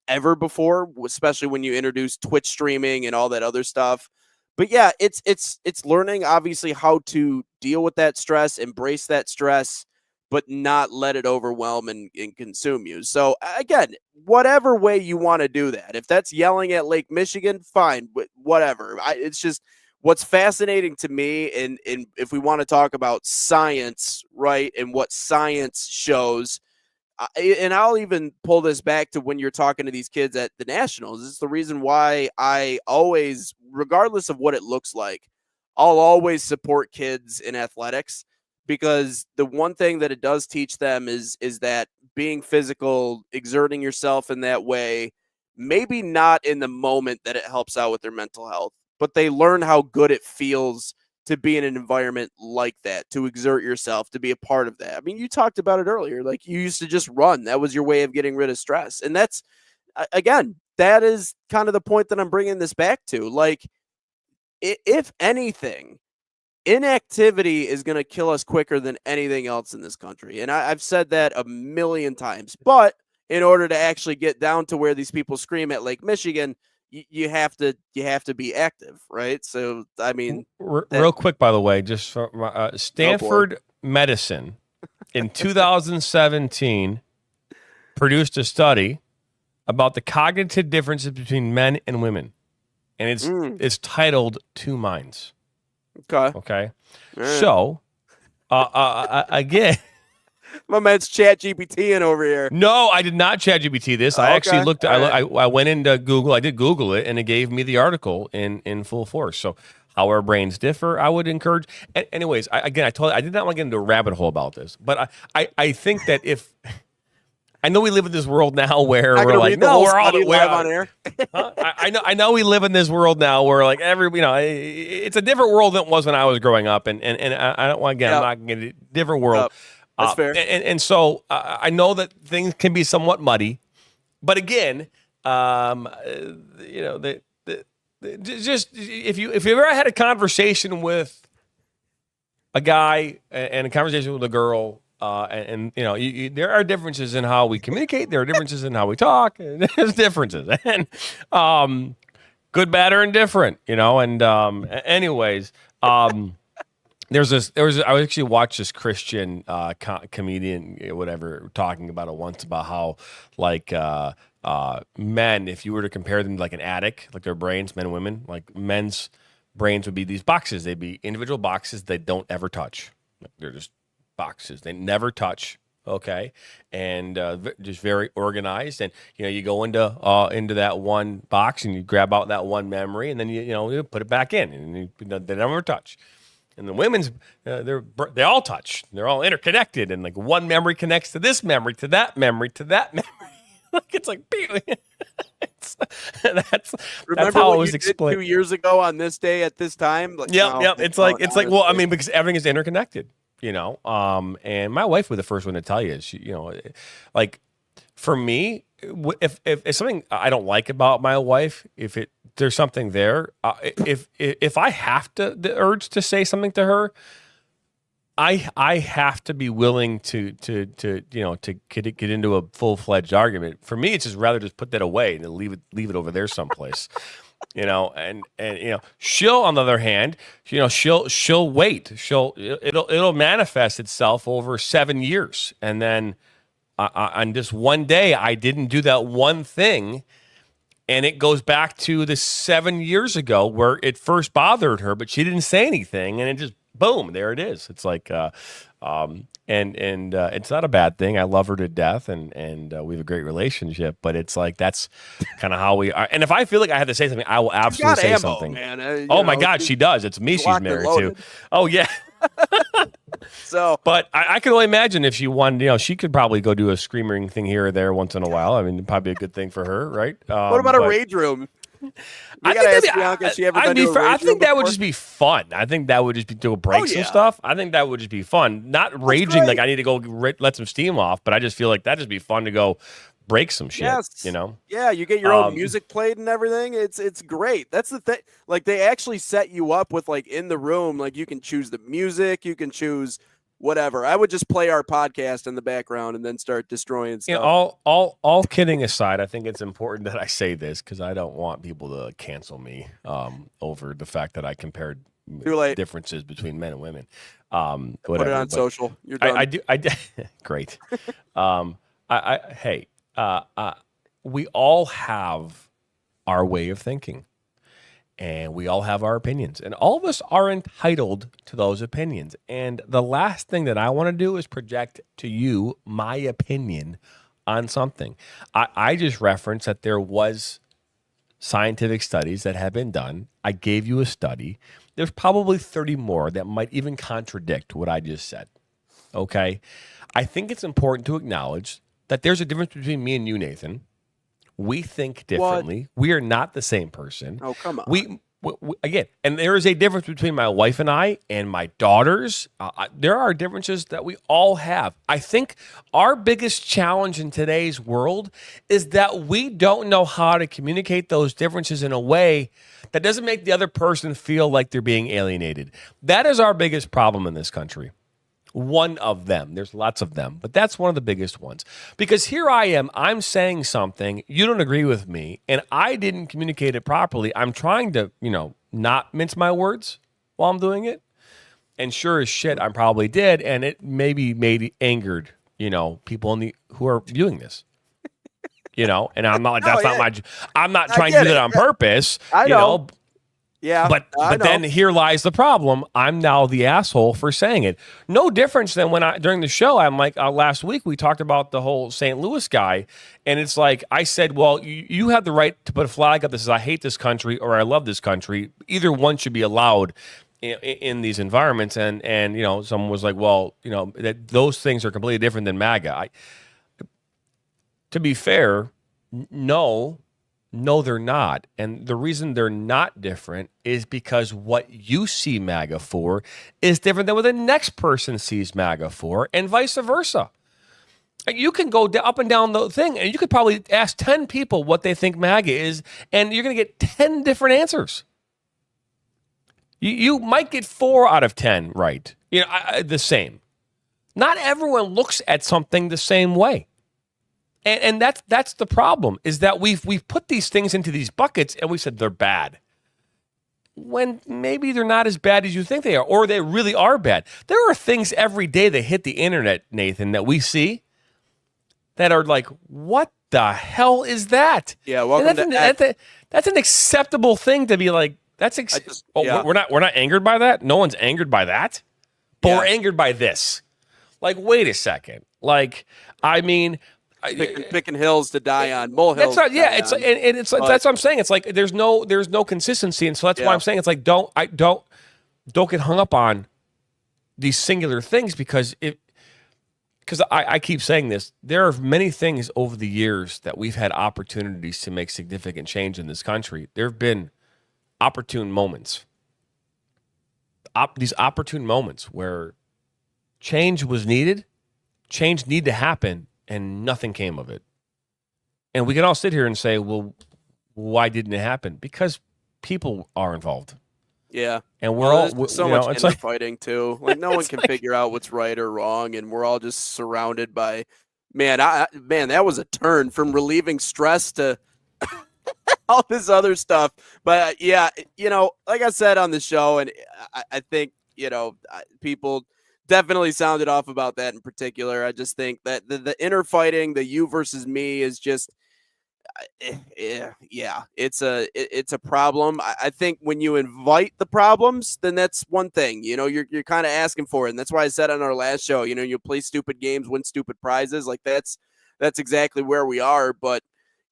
ever before, especially when you introduce Twitch streaming and all that other stuff. But yeah, it's learning obviously how to deal with that stress, embrace that stress, but not let it overwhelm and consume you. So again, whatever way you want to do that, if that's yelling at Lake Michigan, fine, whatever. It's just what's fascinating to me, and if we want to talk about science, right, and what science shows, and I'll even pull this back to when you're talking to these kids at the Nationals. It's the reason why I always, regardless of what it looks like, I'll always support kids in athletics, because the one thing that it does teach them is that being physical, exerting yourself in that way, maybe not in the moment that it helps out with their mental health, but they learn how good it feels to be in an environment like that, to exert yourself, to be a part of that. I mean, you talked about it earlier. Like, you used to just run. That was your way of getting rid of stress. And that's, again, that is kind of the point that I'm bringing this back to. Like, if anything, inactivity is going to kill us quicker than anything else in this country. And I've said that a million times. But in order to actually get down to where these people scream at Lake Michigan, you have to be active, right? So, I mean, real quick, by the way, just for Stanford Medicine in 2017 produced a study about the cognitive differences between men and women, and it's titled Two Minds. Okay. Right. So, again. My man's chat GPT in over here. No, I did not chat GPT this. I actually looked. I went into Google. I did Google it, and it gave me the article in full force. So, how our brains differ. I would encourage. Anyways, I did not want to get into a rabbit hole about this, but I think that if I know we live in this world now where we're like, no, we're all live on air. Huh? I know we live in this world now where like it's a different world than it was when I was growing up, and I don't want I'm not going to different world. Yep. That's fair. And so I know that things can be somewhat muddy, but again, just if you've ever had a conversation with a guy and a conversation with a girl, and there are differences in how we communicate. There are differences in how we talk. There's differences, and good, bad, or indifferent. And anyways. I actually watched this Christian comedian, whatever, talking about it once about how, like, men, if you were to compare them to like an attic, like their brains, men and women, like men's brains would be these boxes. They'd be individual boxes they don't ever touch. They're just boxes. They never touch. Okay. And just very organized. And, you go into that one box and you grab out that one memory and then, you put it back in and they never touch. And the women's, they all touch. They're all interconnected, and like one memory connects to this memory, to that memory, to that memory. Like it's like that's how it was explained 2 years ago on this day at this time. Like, It's like well, I mean, because everything is interconnected, And my wife was the first one to tell you, she, like for me, if something I don't like about my wife, there's something there. If I have the urge to say something to her, I have to be willing to get into a full-fledged argument. For me, it's just rather just put that away and leave it over there someplace. And she'll, on the other hand, she'll wait. It'll manifest itself over 7 years, and then on just one day, I didn't do that one thing. And it goes back to the 7 years ago where it first bothered her, but she didn't say anything, and it just boom, there it is. It's like, and it's not a bad thing. I love her to death, and we have a great relationship. But it's like that's kind of how we are. And if I feel like I have to say something, I will absolutely say something. Man. My God, she does. It's me she's married to. Oh yeah. So, but I can only imagine if she wanted, she could probably go do a screaming thing here or there once in a while. I mean, probably a good thing for her, right? What about a rage room? I think that would just be fun. I think that would just be to break some stuff. I think that would just be fun. Not raging like I need to go let some steam off, but I just feel like that'd just be fun to go break some shit. Yes. Yeah, you get your own music played and everything. It's great. That's the thing. Like they actually set you up with like in the room, like you can choose the music, you can choose whatever. I would just play our podcast in the background and then start destroying stuff. All kidding aside, I think it's important that I say this because I don't want people to cancel me over the fact that I compared differences between men and women. Whatever. Put it on social. You're done. I great. We all have our way of thinking. And we all have our opinions. And all of us are entitled to those opinions. And the last thing that I want to do is project to you my opinion on something. I just referenced that there was scientific studies that have been done. I gave you a study. There's probably 30 more that might even contradict what I just said. Okay? I think it's important to acknowledge that there's a difference between me and you, Nathan. We think differently. What? We are not the same person. Oh, come on. again, and there is a difference between my wife and I and my daughters. There are differences that we all have. I think our biggest challenge in today's world is that we don't know how to communicate those differences in a way that doesn't make the other person feel like they're being alienated. That is our biggest problem in this country. One of them. There's lots of them, but that's one of the biggest ones. Because here I am, I'm saying something, you don't agree with me, and I didn't communicate it properly. I'm trying to, not mince my words while I'm doing it. And sure as shit, I probably did, and it maybe angered, people who are viewing this. And I'm not like, I'm not trying to do that on purpose. I know. Yeah, but then here lies the problem. I'm now the asshole for saying it. No difference than when during the show, I'm like, last week we talked about the whole St. Louis guy, and it's like I said, well, you have the right to put a flag up that says I hate this country or I love this country. Either one should be allowed in these environments. And someone was like, well, that those things are completely different than MAGA. To be fair, no, they're not. And the reason they're not different is because what you see MAGA for is different than what the next person sees MAGA for, and vice versa. You can go up and down the thing, and you could probably ask 10 people what they think MAGA is, and you're going to get 10 different answers. You might get 4 out of 10 right, the same. Not everyone looks at something the same way. And that's the problem, is that we've put these things into these buckets and we said they're bad. When maybe they're not as bad as you think they are, or they really are bad. There are things every day that hit the internet, Nathan, that we see that are like, what the hell is that? Yeah, welcome that's an acceptable thing to be like, we're not angered by that? No one's angered by that? But we're angered by this. Like, wait a second. Like, I mean, picking hills to die on, molehills. That's right. Yeah, it's that's what I'm saying. It's like there's no consistency, and so that's why I'm saying it's like don't get hung up on these singular things because I keep saying this. There are many things over the years that we've had opportunities to make significant change in this country. There have been opportune moments, these opportune moments where change was needed, change needed to happen. And nothing came of it. And we can all sit here and say, well, why didn't it happen? Because people are involved. Yeah. And we're all much infighting too. Like no one can figure out what's right or wrong, and we're all just surrounded by that was a turn from relieving stress to all this other stuff. But like I said on the show, and I think, people definitely sounded off about that in particular. I just think that the inner fighting, the you versus me, is just, it's a problem. I think when you invite the problems, then that's one thing. You're kind of asking for it, and that's why I said on our last show, you play stupid games, win stupid prizes. Like that's exactly where we are. But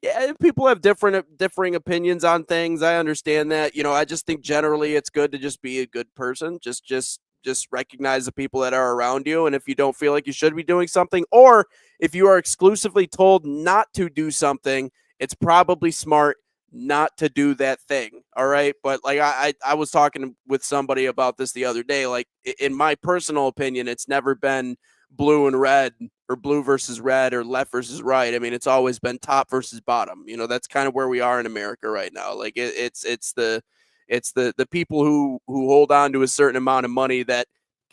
yeah, people have differing opinions on things. I understand that. I just think generally it's good to just be a good person. Just recognize the people that are around you. And if you don't feel like you should be doing something, or if you are exclusively told not to do something, it's probably smart not to do that thing. All right. But like I was talking with somebody about this the other day. Like in my personal opinion, it's never been blue and red or blue versus red or left versus right. I mean, it's always been top versus bottom. That's kind of where we are in America right now. Like it's the people who hold on to a certain amount of money that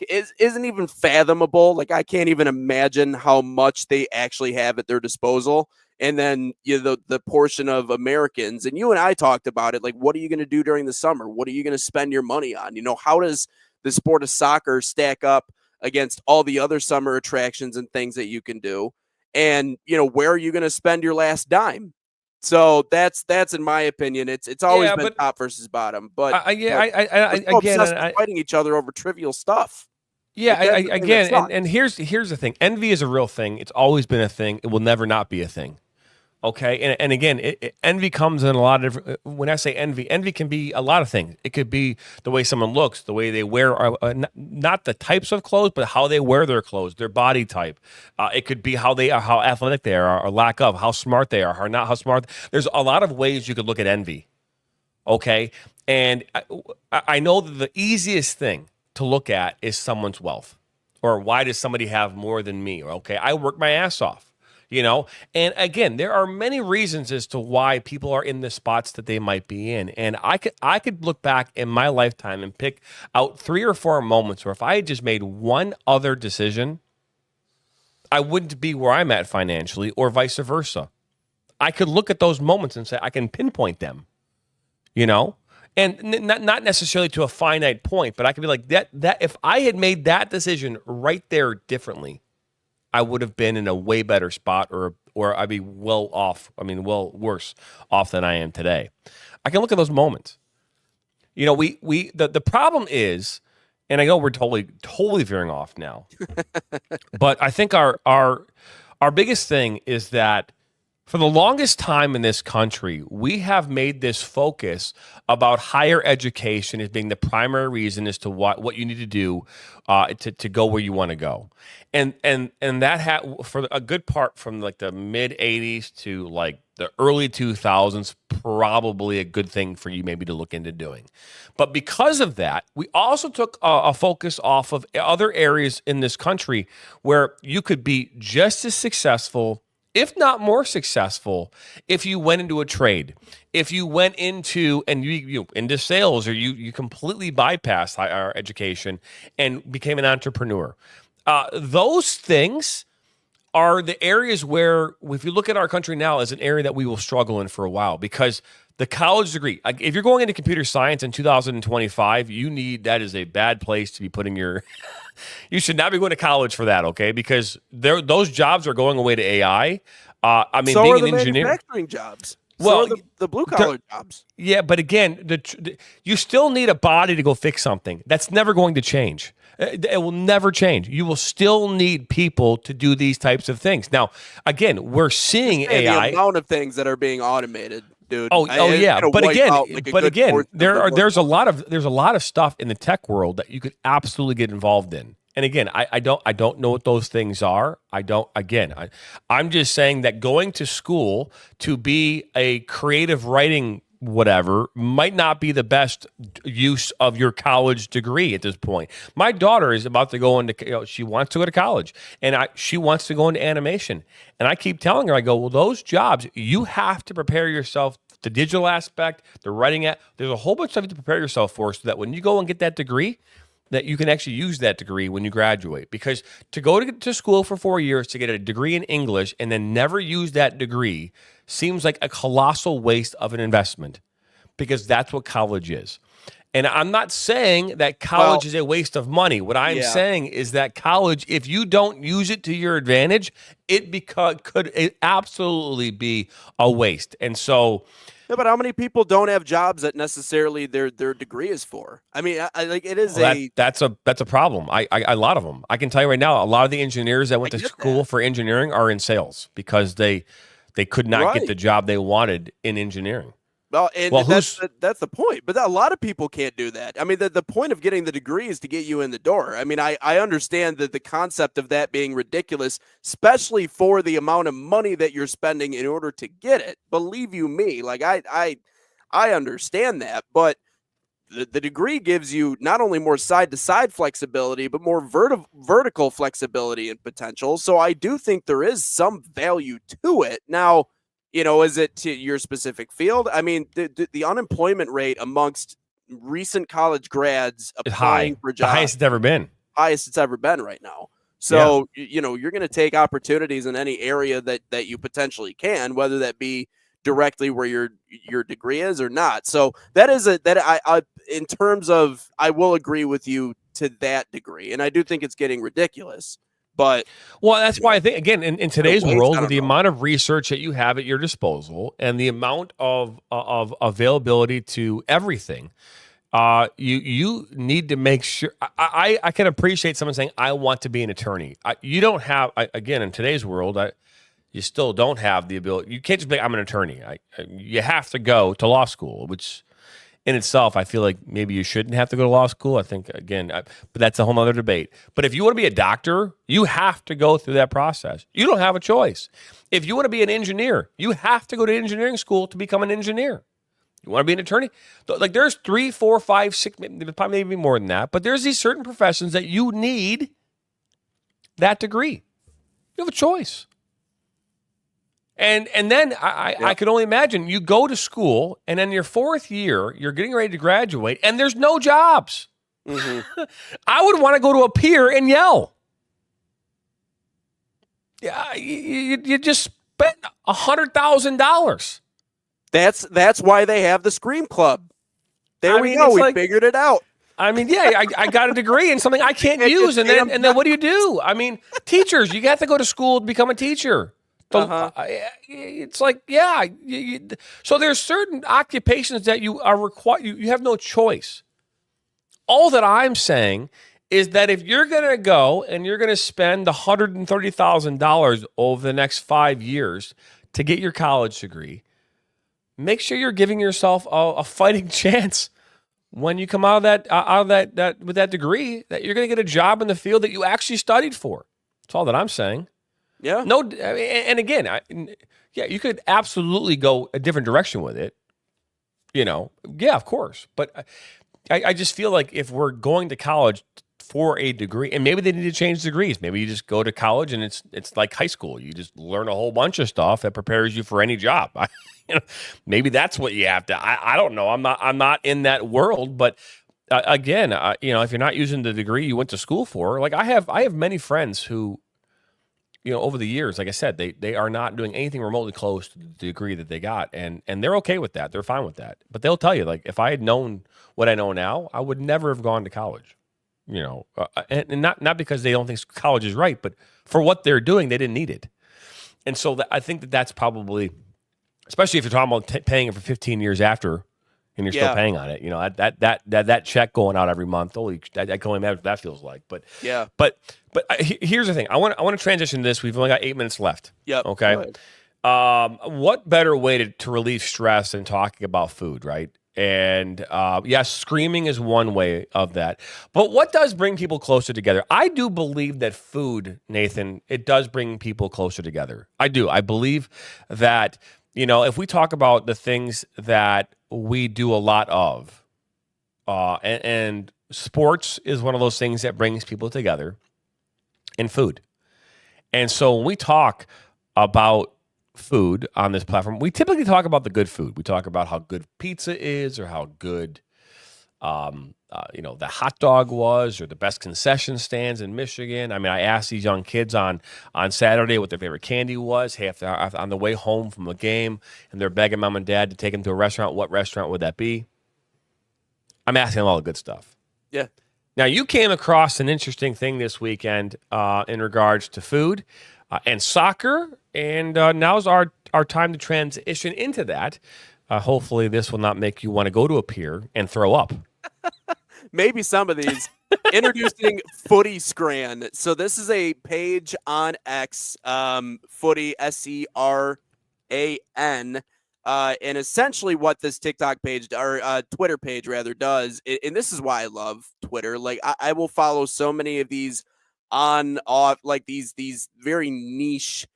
isn't even fathomable. Like I can't even imagine how much they actually have at their disposal. And then the portion of Americans, and you and I talked about it, like what are you going to do during the summer? What are you going to spend your money on? How does the sport of soccer stack up against all the other summer attractions and things that you can do? And where are you going to spend your last dime? So that's in my opinion, it's always been top versus bottom. But fighting each other over trivial stuff. Yeah, and here's the thing: envy is a real thing. It's always been a thing. It will never not be a thing. Okay, and again, envy comes in a lot of different. When I say envy can be a lot of things. It could be the way someone looks, the way they wear, not the types of clothes, but how they wear their clothes, their body type. It could be how athletic they are, or lack of, how smart they are, or not how smart. There's a lot of ways you could look at envy. Okay. And I know that the easiest thing to look at is someone's wealth, or why does somebody have more than me? Okay. I work my ass off, and again, there are many reasons as to why people are in the spots that they might be in. And I could look back in my lifetime and pick out 3 or 4 moments where if I had just made one other decision, I wouldn't be where I'm at financially, or vice versa. I could look at those moments and say I can pinpoint them, and not necessarily to a finite point, but I could be like that if I had made that decision right there differently, I would have been in a way better spot, or I'd be well worse off than I am today. I can look at those moments. The problem is, and I know we're totally veering off now, but I think our biggest thing is that for the longest time in this country, we have made this focus about higher education as being the primary reason as to what you need to do to go where you want to go, and that for a good part from like the mid '80s to like the early 2000s, probably a good thing for you maybe to look into doing. But because of that, we also took a focus off of other areas in this country where you could be just as successful, if not more successful, if you went into a trade, if you went into into sales, or you completely bypassed higher education and became an entrepreneur. Those things are the areas where, if you look at our country now, as an area that we will struggle in for a while, because the college degree, if you're going into computer science in 2025, that is a bad place to be putting your. You should not be going to college for that, okay? Because those jobs are going away to AI. So being are the an engineer, manufacturing jobs. Well, So are the blue collar jobs. Yeah, but again, you still need a body to go fix something. That's never going to change. It will never change. You will still need people to do these types of things. Now, again, we're seeing AI. The amount of things that are being automated, dude. Yeah. But again, there's a lot of stuff in the tech world that you could absolutely get involved in. And again, I don't know what those things are. I'm just saying that going to school to be a creative writing whatever might not be the best use of your college degree at this point. My daughter is about to go into, she wants to go to college, and she wants to go into animation. And I keep telling her, I go, well, those jobs, you have to prepare yourself, the digital aspect, the writing, there's a whole bunch of stuff you have to prepare yourself for, so that when you go and get that degree, that you can actually use that degree when you graduate. Because to go to school for 4 years to get a degree in English and then never use that degree seems like a colossal waste of an investment, because that's what college is. And I'm not saying that college is a waste of money. What I'm saying is that college, if you don't use it to your advantage, it could absolutely be a waste. And so... Yeah, but how many people don't have jobs that necessarily their degree is for? I mean, that's a problem. A lot of them. I can tell you right now, a lot of the engineers that went to school for engineering are in sales because they could not get the job they wanted in engineering. That's the point. But a lot of people can't do that. I mean, the point of getting the degree is to get you in the door. I mean, I understand that the concept of that being ridiculous, especially for the amount of money that you're spending in order to get it. Believe you me, like I understand that, but the degree gives you not only more side-to-side flexibility, but more vertical flexibility and potential. So I do think there is some value to it. Now, is it to your specific field? I mean, the unemployment rate amongst recent college grads applying for jobs, the highest it's ever been. Highest it's ever been right now. So, you're going to take opportunities in any area that you potentially can, whether that be directly where your degree is or not. So that is I in terms of, I will agree with you to that degree. And I do think it's getting ridiculous. But that's why I think, again, in today's world, with the amount of research that you have at your disposal and the amount of availability to everything, you need to make sure. I can appreciate someone saying, I want to be an attorney. You don't have, again, in today's world, you still don't have the ability. You can't just be, I'm an attorney. You have to go to law school, which in itself, I feel like maybe you shouldn't have to go to law school. I think, again, but that's a whole other debate. But if you want to be a doctor, you have to go through that process. You don't have a choice. If you want to be an engineer, you have to go to engineering school to become an engineer. You want to be an attorney? Like there's 3, 4, 5, 6, maybe more than that. But there's these certain professions that you need that degree. You have a choice. And then I can only imagine you go to school and then your 4th year, you're getting ready to graduate and there's no jobs. Mm-hmm. I would want to go to a pier and yell. Yeah, you just spent $100,000. That's why they have the Scream Club. There we go. We figured it out. I mean, yeah, I got a degree in something I can't use, and then what do? I mean, teachers, you got to go to school to become a teacher. It's like, yeah. So there's certain occupations that you are required. You have no choice. All that I'm saying is that if you're going to go and you're going to spend $130,000 over the next 5 years to get your college degree, make sure you're giving yourself a fighting chance when you come out of that with that degree, that you're going to get a job in the field that you actually studied for. That's all that I'm saying. Yeah. No, and again, you could absolutely go a different direction with it. Yeah, of course. But I just feel like if we're going to college for a degree, and maybe they need to change degrees. Maybe you just go to college and it's like high school. You just learn a whole bunch of stuff that prepares you for any job. Maybe that's what you have to. I don't know. I'm not in that world. But again, if you're not using the degree you went to school for, like I have many friends who, over the years, like I said, they are not doing anything remotely close to the degree that they got, and they're okay with that. They're fine with that. But they'll tell you, like, if I had known what I know now, I would never have gone to college. And not because they don't think college is right, but for what they're doing, they didn't need it. And so I think that's probably, especially if you're talking about paying it for 15 years after, and you're still paying on it. That check going out every month. Holy, I can only imagine what that feels like. But yeah. But here's the thing. I want to transition to this. We've only got 8 minutes left. Yep. Okay. What better way to relieve stress than talking about food, right? And yes, screaming is one way of that. But what does bring people closer together? I do believe that food, Nathan, it does bring people closer together. I do. I believe that, if we talk about the things that we do a lot of, and sports is one of those things that brings people together, and food. And so when we talk about food on this platform, we typically talk about the good food. We talk about how good pizza is, or how good, the hot dog was, or the best concession stands in Michigan. I mean, I asked these young kids on Saturday what their favorite candy was. On the way home from a game, and they're begging mom and dad to take them to a restaurant. What restaurant would that be? I'm asking them all the good stuff. Yeah. Now, you came across an interesting thing this weekend in regards to food and soccer, and now's our time to transition into that. Hopefully, this will not make you want to go to a pier and throw up. Maybe some of these. Introducing Footy Scran. So this is a page on X, Footy, SCRAN. And essentially what this TikTok page, or Twitter page rather, does, and this is why I love Twitter. Like I will follow so many of these on-off, like these very niche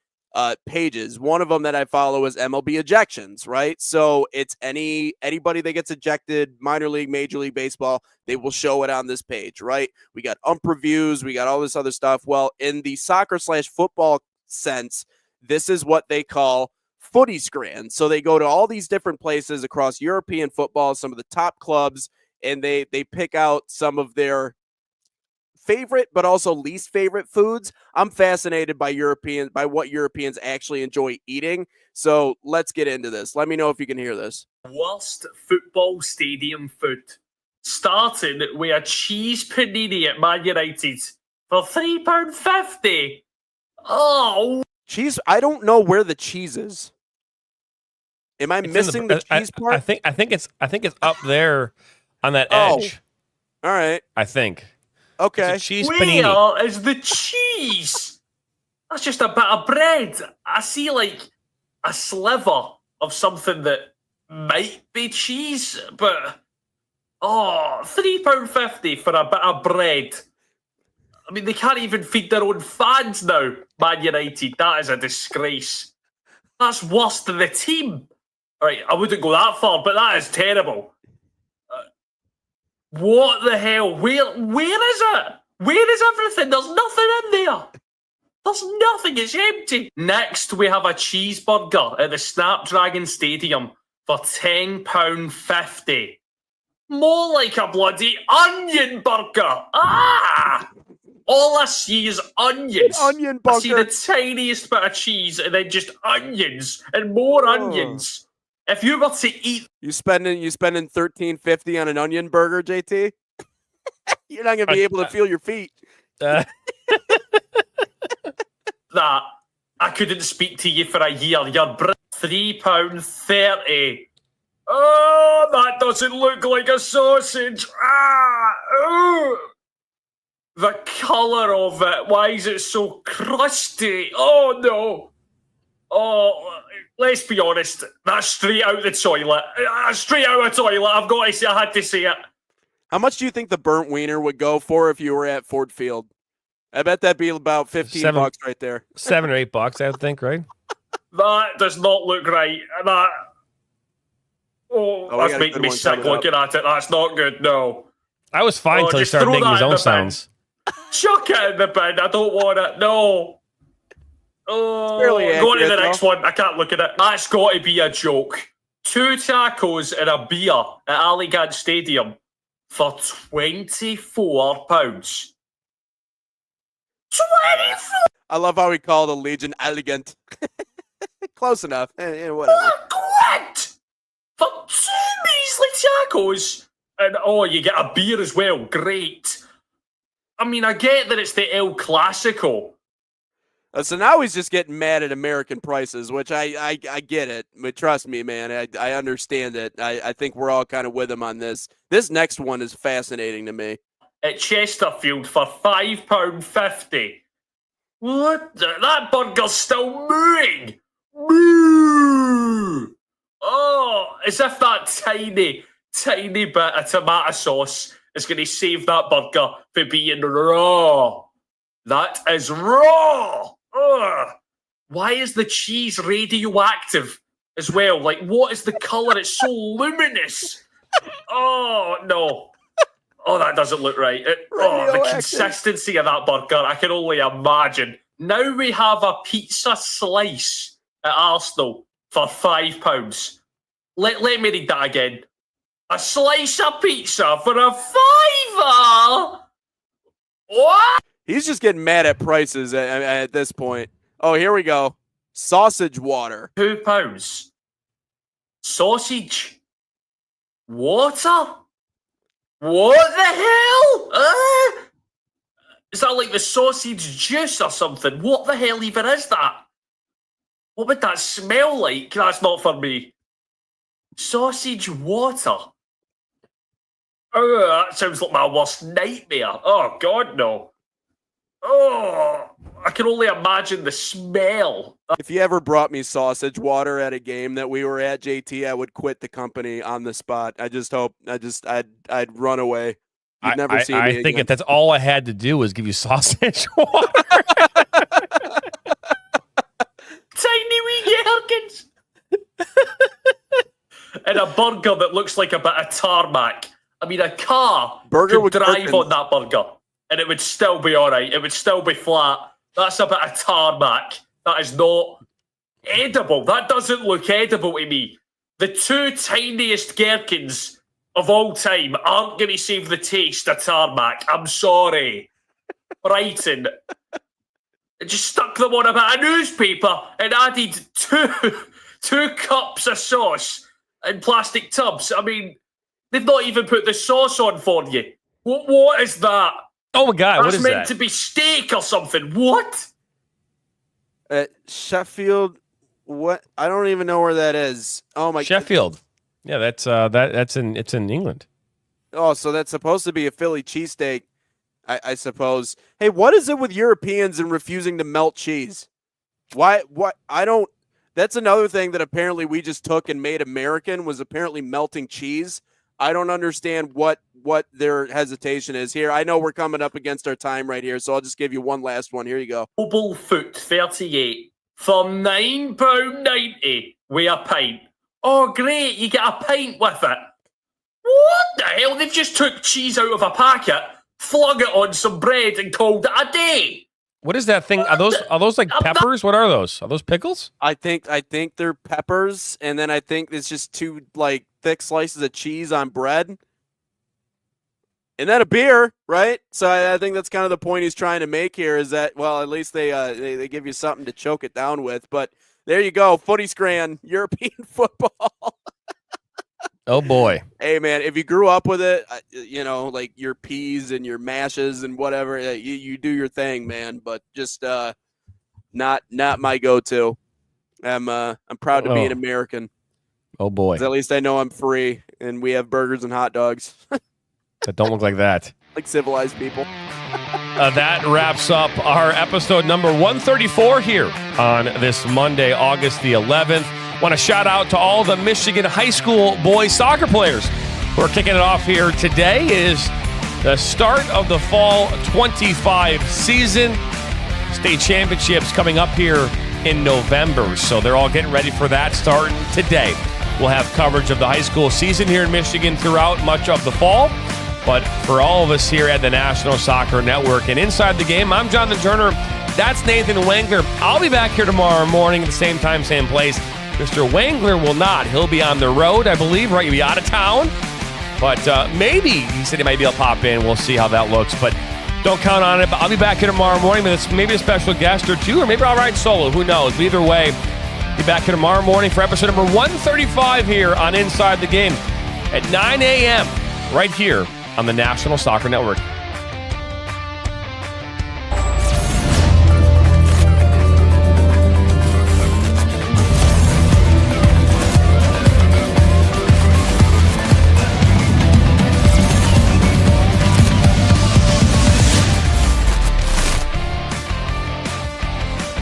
pages. One of them that I follow is MLB ejections, right? So it's anybody that gets ejected, minor league, major league baseball, they will show it on this page, right? We got ump reviews, we got all this other stuff. Well, in the soccer/football sense, this is what they call Footy Scran. So they go to all these different places across European football, some of the top clubs, and they pick out some of their favorite but also least favorite foods. I'm fascinated by what Europeans actually enjoy eating. So let's get into this. Let me know if you can hear this. Worst football stadium food. Starting with a cheese panini at Man United for £3.50. Oh, cheese. I don't know where the cheese is. Am I missing the cheese part? I think it's up there on that edge. All right. I think. Okay. Cheese panini. Where is the cheese? That's just a bit of bread. I see like a sliver of something that might be cheese, but £3.50 for a bit of bread. I mean, they can't even feed their own fans now, Man United. That is a disgrace. That's worse than the team. Right, I wouldn't go that far, but that is terrible. What the hell? Where is it? Where is everything? There's nothing in there. There's nothing. It's empty. Next, we have a cheeseburger at the Snapdragon Stadium for £10.50. More like a bloody onion burger. Ah! All I see is onions. Onion I see the burger. tiniest bit of cheese and then just onions and more onions. If you were to eat You spending $13.50 on an onion burger, JT? You're not gonna be able to feel your feet. Uh, that, I couldn't speak to you for a year. You're £3.30. Oh, that doesn't look like a sausage. Ah, ooh. The colour of it. Why is it so crusty? Oh, no. Oh, let's be honest. That's straight out the toilet. Straight out of the toilet. I've got to say, I had to say it. How much do you think the burnt wiener would go for if you were at Ford Field? I bet that'd be about $15 right there. $7 or $8, I would think, right? That does not look right. That. Oh, we That's got a making good me one sick coming up. looking at it. That's not good, no. I was fine until he just started throw making that his in own the bin. sounds. Chuck it in the bin. I don't want it. No. Oh, fairly go on to the accurate, next though. one. I can't look at it. That's got to be a joke. 2 tacos and a beer at Allianz Stadium for £24. 24. I love how he called a Legion elegant. Close enough. Whatever. What? For 2 measly tacos? And you get a beer as well. Great. I mean, I get that it's the El Clasico. So now he's just getting mad at American prices, which I get it. But trust me, man, I understand it. I think we're all kind of with him on this. This next one is fascinating to me. At Chesterfield for £5.50. What? That burger's still mooing. Moo! Oh, as if that tiny bit of tomato sauce is going to save that burger for being raw. That is raw. Ugh. Why is the cheese radioactive as well? Like, what is the colour? It's so luminous. Oh, no. Oh, that doesn't look right. The Radioactive. consistency of that burger, I can only imagine. Now we have a pizza slice at Arsenal for £5. Let me read that again. A slice of pizza for a £5. What? He's just getting mad at prices at this point. Oh, here we go. Sausage water. £2. Sausage. Water? What the hell? Is that like the sausage juice or something? What the hell even is that? What would that smell like? That's not for me. Sausage water. Oh, that sounds like my worst nightmare. Oh, God, no. Oh, I can only imagine the smell. If you ever brought me sausage water at a game that we were at, JT, I would quit the company on the spot. I'd run away. You'd never see me I think again. if that's all I had to do was give you sausage water. Tiny wee gherkins. And a burger that looks like a bit of tarmac. I mean, a car Burger could with drive gherkins. on that burger and it would still be all right. It would still be flat. That's a bit of tarmac. That is not edible. That doesn't look edible to me. The 2 tiniest gherkins of all time aren't going to save the taste of tarmac. I'm sorry. Brighton. I just stuck them on a bit of newspaper and added two cups of sauce in plastic tubs. I mean, they've not even put the sauce on for you. What is that? Oh my God, what That's is meant that? to be steak or something. What? Sheffield, what? I don't even know where that is. Oh my. Sheffield. Yeah, that's it's in England. Oh, so that's supposed to be a Philly cheesesteak, I suppose. Hey, what is it with Europeans and refusing to melt cheese? Why? What? I don't. That's another thing that apparently we just took and made American was apparently melting cheese. I don't understand what their hesitation is here. I know we're coming up against our time right here, so I'll just give you one last one. Here you go. Global Foot 38 for £9.90 with a pint. Oh, great, you get a pint with it. What the hell? They've just took cheese out of a packet, flung it on some bread, and called it a day. What is that thing? Are those like peppers? What are those? Are those pickles? I think they're peppers, and then I think it's just two like thick slices of cheese on bread. And then a beer, right? So I think that's kind of the point he's trying to make here is that, well, at least they give you something to choke it down with. But there you go, Footy Scran, European football. Oh, boy. Hey, man, if you grew up with it, like your peas and your mashes and whatever, you do your thing, man. But just not my go-to. I'm proud to be an American. Oh, boy. 'Cause at least I know I'm free, and we have burgers and hot dogs. That don't look like that. Like civilized people. That wraps up our episode number 134 here on this Monday, August the 11th. Want to shout out to all the Michigan high school boys soccer players who are kicking it off here. Today is the start of the fall 25 season. State championships coming up here in November, so they're all getting ready for that starting today. We'll have coverage of the high school season here in Michigan throughout much of the fall. But for all of us here at the National Soccer Network and Inside the Game, I'm Jonathan Turner. That's Nathan Wengler. I'll be back here tomorrow morning at the same time, same place. Mr. Wengler will not. He'll be on the road, I believe, right? He'll be out of town. But maybe, he said he might be able to pop in. We'll see how that looks. But don't count on it. But I'll be back here tomorrow morning with maybe a special guest or two, or maybe I'll ride solo. Who knows? But either way, be back here tomorrow morning for episode number 135 here on Inside the Game at 9 a.m. right here on the National Soccer Network.